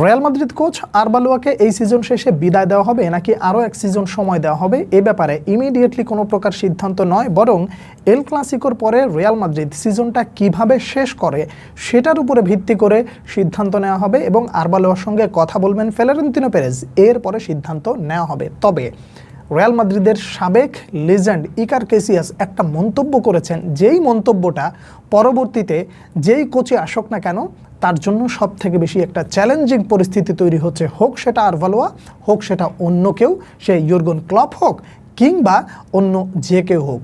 Real Madrid coach আরবালোয়াকে এই season শেষে বিদায় দেওয়া হবে নাকি আরও এক সিজন সময় দেওয়া হবে এ ব্যাপারে ইমিডিয়েটলি কোনো প্রকার সিদ্ধান্ত নয়, বরং এল ক্লাসিকোর পরে রিয়াল মাদ্রিদ সিজনটা কিভাবে শেষ করে সেটার উপরে ভিত্তি করে সিদ্ধান্ত নেওয়া হবে এবং আরবালোয়ার সঙ্গে কথা বলবেন ফ্লোরেন্তিনো পেরেজ, এরপরে সিদ্ধান্ত নেওয়া হবে। তবে রিয়াল মাদ্রিদের সাবেক লেজেন্ড ইকার ক্যাসিয়াস একটা মন্তব্য করেছেন, যেই মন্তব্যটা পরবর্তীতে যেই কোচে আসুক না কেন তার জন্য সব থেকে বেশি একটা চ্যালেঞ্জিং পরিস্থিতি তৈরি হচ্ছে, হোক সেটা আরবালোয়া, হোক সেটা অন্য কেউ, সে ইয়র্গেন ক্লপ হোক কিংবা অন্য যে কেউ হোক।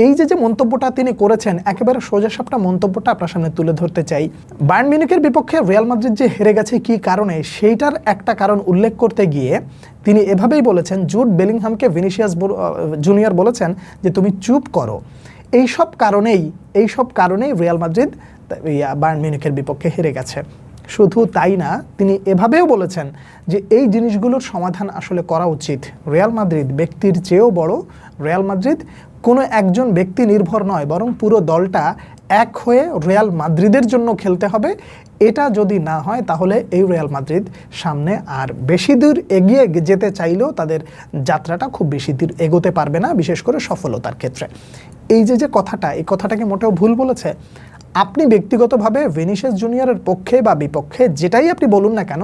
এই যে মন্তব্যটা তিনি করেছেন, একেবারে সোজাসাপটা মন্তব্যটা আপনার সামনে তুলে ধরতে চাই। বায়ার্ন মিউনিখের বিপক্ষে রিয়াল মাদ্রিদ যে হেরে গেছে কী কারণে, সেইটার একটা কারণ উল্লেখ করতে গিয়ে তিনি এভাবেই বলেছেন, জুড বেলিংহামকে ভিনিসিয়াস জুনিয়র বলেছেন যে তুমি চুপ করো। এইসব কারণেই রিয়াল মাদ্রিদ বায়ার্ন মিউনিখের বিপক্ষে হেরে গেছে। শুধু তাই না, তিনি এভাবেও বলেছেন যে এই জিনিসগুলোর সমাধান আসলে করা উচিত। রিয়াল মাদ্রিদ ব্যক্তির চেয়েও বড়, রিয়াল মাদ্রিদ কোনো একজন ব্যক্তি নির্ভর নয়, বরং পুরো দলটা এক হয়ে রিয়াল মাদ্রিদের জন্য খেলতে হবে। এটা যদি না হয় তাহলে এই রিয়াল মাদ্রিদ সামনে আর বেশি দূর এগিয়ে যেতে চাইলেও তাদের যাত্রাটা খুব বেশি দূর এগোতে পারবে না, বিশেষ করে সফলতার ক্ষেত্রে। এই যে কথাটা, এই কথাটাকে মোটেও ভুল বলেছে। আপনি ব্যক্তিগতভাবে ভিনিসিয়াস জুনিয়রের পক্ষে বা বিপক্ষে যেটাই আপনি বলুন না কেন,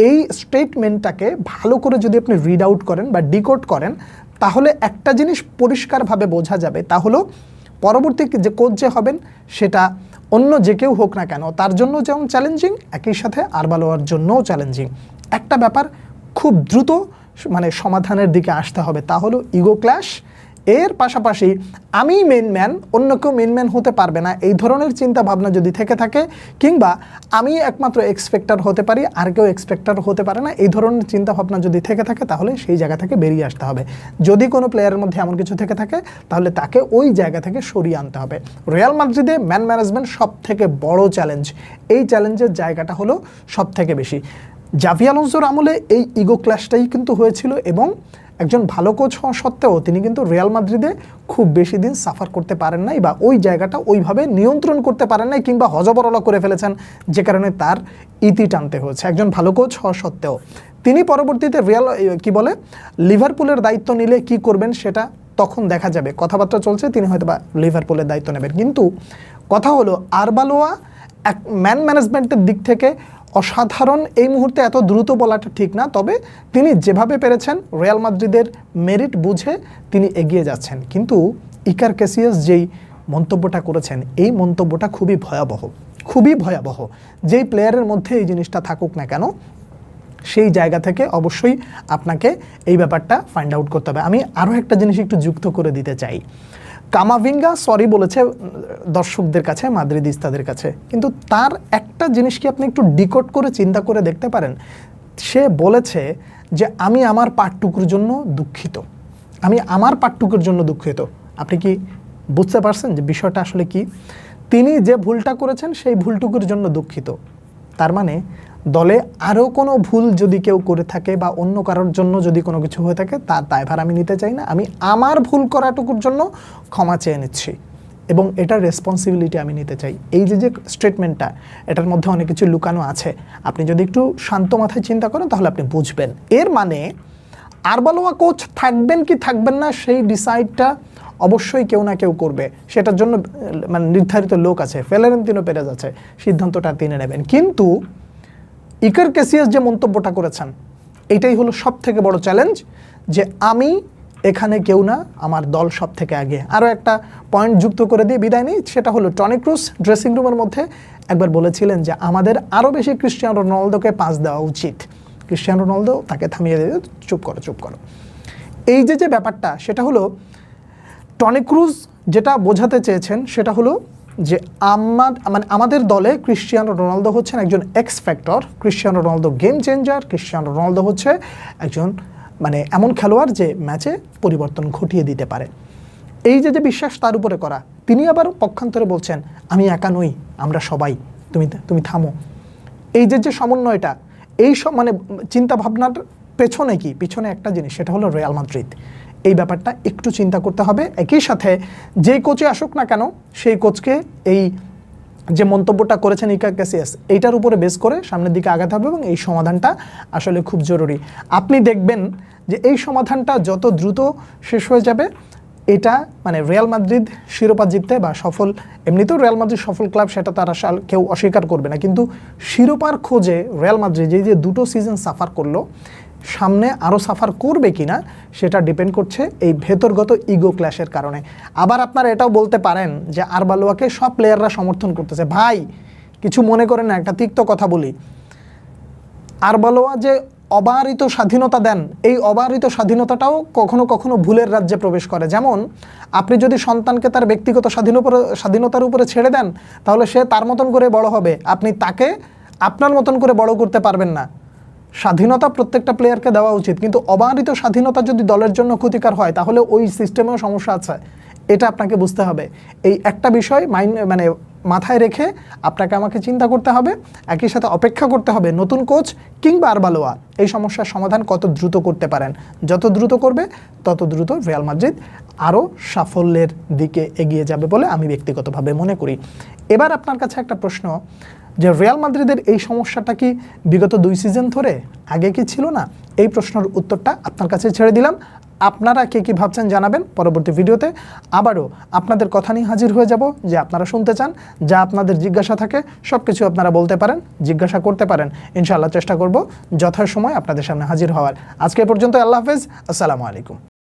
এই স্টেটমেন্টটাকে ভালো করে যদি আপনি রিড আউট করেন বা ডিকোড করেন, তাহলে একটা জিনিস পরিষ্কারভাবে বোঝা যাবে, তা হলো পরবর্তী যে কোচ যে হবেন সেটা অন্য যে কেউ হোক না কেন তার জন্য যেমন চ্যালেঞ্জিং, একই সাথে আরবালোয়ার জন্যও চ্যালেঞ্জিং। একটা ব্যাপার খুব দ্রুত সমাধানের দিকে আসতে হবে, তা হলো ইগো ক্ল্যাশ। এর পাশাপাশি আমি মেন ম্যান, অন্য কেউ মেন ম্যান হতে পারবে না, এই ধরনের চিন্তা ভাবনা যদি থেকে থাকে, কিংবা আমি একমাত্র এক্সপেক্টার হতে পারি আর কেউ এক্সপেক্টার হতে পারে না, এই ধরনের চিন্তা ভাবনা যদি থেকে থাকে তাহলে সেই জায়গা থেকে বেরিয়ে আসতে হবে। যদি কোনো প্লেয়ারের মধ্যে এমন কিছু থেকে থাকে তাহলে তাকে ওই জায়গা থেকে সরিয়ে আনতে হবে। রিয়াল মাদ্রিদে ম্যান ম্যানেজমেন্ট সব থেকে বড় চ্যালেঞ্জ, এই চ্যালেঞ্জের জায়গাটা হলো সব থেকে বেশি। জাভি আলোনসোর আমলে এই ইগো ক্ল্যাশটাই কিন্তু হয়েছিল এবং একজন ভালো কোচ হওয়া সত্ত্বেও তিনি কিন্তু রিয়াল মাদ্রিদে খুব বেশি দিন সাফার করতে পারেন নাই বা ওই জায়গাটা ওইভাবে নিয়ন্ত্রণ করতে পারেন নাই, কিংবা হজবরলা করে ফেলেছেন, যে কারণে তার ইতি টানতে হয়েছে। একজন ভালো কোচ হওয়া সত্ত্বেও তিনি পরবর্তীতে লিভারপুলের দায়িত্ব নিলে কি করবেন সেটা তখন দেখা যাবে, কথাবার্তা চলছে, তিনি হয়তো বা লিভারপুলের দায়িত্ব নেবেন। কিন্তু কথা হলো আরবালোয়া এক ম্যান ম্যানেজমেন্টের দিক থেকে অসাধারণ, এই মুহূর্তে এত দ্রুত বলাটা ঠিক না, তবে তিনি যেভাবে পেরেছেন রিয়াল মাদ্রিদের মেরিট বুঝে তিনি এগিয়ে যাচ্ছেন। কিন্তু ইকার ক্যাসিয়াস যেই মন্তব্যটা করেছেন, এই মন্তব্যটা খুবই ভয়াবহ। যেই প্লেয়ারের মধ্যে এই জিনিসটা থাকুক না কেন, সেই জায়গা থেকে অবশ্যই আপনাকে এই ব্যাপারটা ফাইন্ড আউট করতে হবে। আমি আরও একটা জিনিস একটু যুক্ত করে দিতে চাই। কামাভিঙ্গা সরি বলেছে দর্শকদের কাছে, মাদ্রিদিস্তাদের কাছে, কিন্তু তার একটা জিনিস কি আপনি একটু ডিকোড করে চিন্তা করে দেখতে পারেন? সে বলেছে যে আমি আমার পাঠটুকুর জন্য দুঃখিত, আপনি কি বুঝতে পারছেন যে বিষয়টা আসলে কি? তিনি যে ভুলটা করেছেন সেই ভুলটুকুর জন্য দুঃখিত, তার মানে দলে আরও কোনো ভুল যদি কেউ করে থাকে বা অন্য কারোর জন্য যদি কোনো কিছু হয়ে থাকে তার দায়ভার আমি নিতে চাই না, আমি আমার ভুল করাটুকুর জন্য ক্ষমা চেয়ে নিচ্ছি এবং এটার রেসপন্সিবিলিটি আমি নিতে চাই। এই যে স্টেটমেন্টটা, এটার মধ্যে অনেক কিছু লুকানো আছে। আপনি যদি একটু শান্ত মাথায় চিন্তা করেন তাহলে আপনি বুঝবেন। এর মানে আরবালোয়া কোচ থাকবেন কি থাকবেন না সেই ডিসাইডটা অবশ্যই কেউ না কেউ করবে, সেটার জন্য নির্ধারিত লোক আছে, ফ্লোরেন্তিনো পেরেজ আছে, সিদ্ধান্তটা তিনি নেবেন। কিন্তু ইকার ক্যাসিয়াস যে মন্তব্যটা করেছেন, এটাই হলো সব থেকে বড় চ্যালেঞ্জ, যে আমি এখানে কেউ না, আমার দল সব থেকে আগে। আরও একটা পয়েন্ট যুক্ত করে দিয়ে বিদায় নিই, সেটা হলো টনি ক্রুস ড্রেসিং রুমের মধ্যে একবার বলেছিলেন যে আমাদের আরও বেশি ক্রিস্টিয়ানো রোনালদোকে পাস দেওয়া উচিত। ক্রিস্টিয়ানো রোনালদো তাকে থামিয়ে দিয়ে চুপ করো। এই যে ব্যাপারটা, সেটা হলো টনি ক্রুস যেটা বোঝাতে চেয়েছেন সেটা হলো যে আমাদের দলে ক্রিস্টিয়ানো রোনালদো হচ্ছেন একজন x factor, Cristiano Ronaldo game changer, Cristiano Ronaldo হচ্ছে একজন এমন খেলোয়াড় যে ম্যাচে পরিবর্তন ঘটিয়ে দিতে পারে। এই যে বিশ্বাস তার উপরে করা, তিনি আবার পক্ষান্তরে বলছেন আমি একা নই, আমরা সবাই, তুমি থামো। এই যে সমন্বয়টা, এই সব চিন্তা ভাবনার পিছনে একটা জিনিস, সেটা হলো রিয়াল মাদ্রিদ। এই ব্যাপারটা একটু চিন্তা করতে হবে। একই সাথে যেই কোচে আসুক না কেন সেই কোচকে এই যে মন্তব্যটা করেছেন ইকার ক্যাসিয়াস, এইটার উপরে বেস করে সামনের দিকে আগাতে হবে এবং এই সমাধানটা আসলে খুব জরুরি। আপনি দেখবেন যে এই সমাধানটা যত দ্রুত শেষ হয়ে যাবে, এটা মানে রিয়াল মাদ্রিদ শিরোপা জিততে বা সফল, এমনিতেও রিয়াল মাদ্রিদ সফল ক্লাব, সেটা তারা কেউ অস্বীকার করবে না, কিন্তু শিরোপার খোঁজে রিয়াল মাদ্রিদ যে দুটো সিজন সাফার করলো, সামনে আরও সাফার করবে কিনা সেটা ডিপেন্ড করছে এই ভেতরগত ইগো ক্ল্যাশের কারণে। আবার আপনারা এটাও বলতে পারেন যে আরবালোয়াকে সব প্লেয়াররা সমর্থন করতেছে। ভাই কিছু মনে করেন না, একটা তিক্ত কথা বলি, আরবালোয়া যে অবারিত স্বাধীনতা দেন, এই অবারিত স্বাধীনতাটাও কখনো কখনো ভুলের রাজ্যে প্রবেশ করে। যেমন আপনি যদি সন্তানকে তার ব্যক্তিগত স্বাধীনতার উপরে ছেড়ে দেন, তাহলে সে তার মতন করে বড় হবে, আপনি তাকে আপনার মতন করে বড় করতে পারবেন না। স্বাধীনতা প্রত্যেকটা প্লেয়ারকে দেওয়া উচিত, কিন্তু অবারিত স্বাধীনতা যদি দলের জন্য ক্ষতিকর হয় তাহলে ওই সিস্টেমেও সমস্যা আছে, এটা আপনাকে বুঝতে হবে। এই একটা বিষয় মাথায় রেখে আপনাকে আমাকে চিন্তা করতে হবে, একই সাথে অপেক্ষা করতে হবে নতুন কোচ কিংবা আরবালোয়া এই সমস্যার সমাধান কত দ্রুত করতে পারেন। যত দ্রুত করবে তত দ্রুত রিয়াল মাদ্রিদ আরও সাফল্যের দিকে এগিয়ে যাবে বলে আমি ব্যক্তিগতভাবে মনে করি। এবার আপনার কাছে একটা প্রশ্ন, যে রিয়াল মাদ্রিদের এই সমস্যাটা কি বিগত 2 সিজন ধরে, আগে কি ছিল না? এই প্রশ্নের উত্তরটা আপনার কাছে ছেড়ে দিলাম। আপনারা কে কী ভাবছেন জানাবেন পরবর্তী ভিডিওতে। আবারও আপনাদের কথা নিয়ে হাজির হয়ে যাব, যে আপনারা শুনতে চান, যা আপনাদের জিজ্ঞাসা থাকে সব কিছু আপনারা বলতে পারেন, জিজ্ঞাসা করতে পারেন। ইনশাআল্লাহ চেষ্টা করব যথাসময় আপনাদের সামনে হাজির হওয়ার। আজকে পর্যন্ত আল্লাহ হাফেজ, আসসালামু আলাইকুম।